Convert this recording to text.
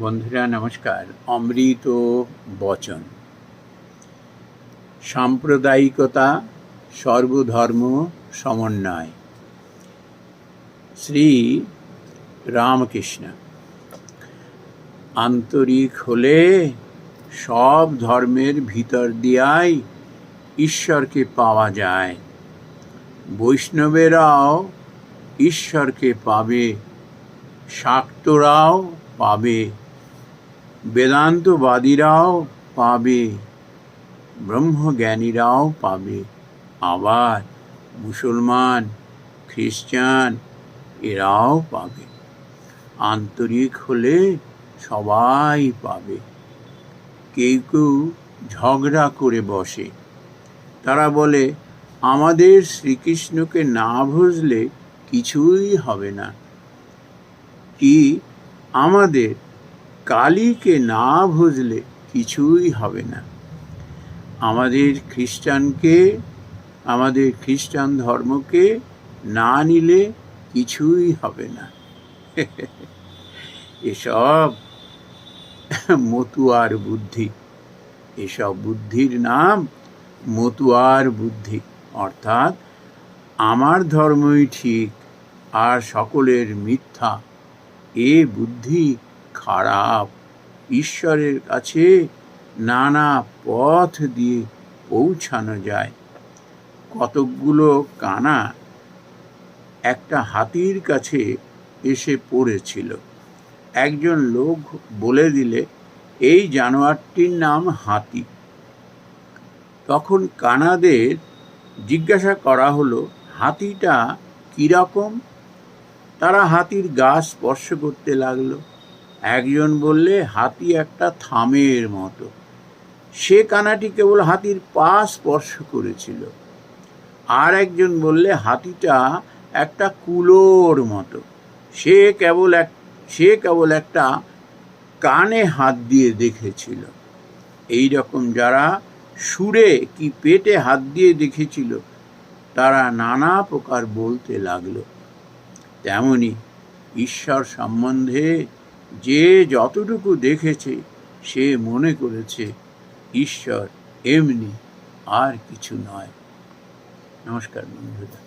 বন্ধুরা নমস্কার। অমৃত বচন। সাম্প্রদায়িকতা, সর্বধর্ম সমন্বয়। শ্রী রামকৃষ্ণ। আন্তরিক হলে সব ধর্মের ভিতর দিয়াই ঈশ্বরকে পাওয়া যায়। বৈষ্ণবেরাও ঈশ্বরকে পাবে, শাক্তরাও পাবে, বেদান্তবাদীরাও পাবে, ব্রহ্মজ্ঞানীরাও পাবে, আবার মুসলমান, খ্রিস্টান এরাও পাবে। আন্তরিক হলে সবাই পাবে। কেউ কেউ ঝগড়া করে বসে। তারা বলে, আমাদের শ্রীকৃষ্ণকে না বুঝলে কিছুই হবে না, কি আমাদের কালীকে না বুঝলে কিছুই হবে না, আমাদের খ্রিস্টান ধর্মকে না নিলে কিছুই হবে না। এসব মতুয়ার বুদ্ধি। এসব বুদ্ধির নাম মতুয়ার বুদ্ধি। অর্থাৎ আমার ধর্মই ঠিক আর সকলের মিথ্যা। এ বুদ্ধি খারাপ। ঈশ্বরের কাছে নানা পথ দিয়ে পৌঁছানো যায়। কতকগুলো কানা একটা হাতির কাছে এসে পড়েছিল। একজন লোক বলে দিলে, এই জানোয়ারটির নাম হাতি। তখন কানাদের জিজ্ঞাসা করা হলো, হাতিটা কীরকম? তারা হাতির গা স্পর্শ করতে লাগলো। একজন বললে, হাতি একটা থামের মতো। সে কানাটি কেবল হাতির পা স্পর্শ করেছিল। আর একজন বললে, হাতিটা একটা কুলোর মতো। সে কেবল একটা কানে হাত দিয়ে দেখেছিল। এই রকম যারা সুরে কি পেটে হাত দিয়ে দেখেছিল, তারা নানা প্রকার বলতে লাগলো। তেমনি ঈশ্বর সম্বন্ধে যে যতটুকু দেখেছে সে মনে করেছে ঈশ্বর এমনি, আর কিছু নয়। নমস্কার বন্ধুরা।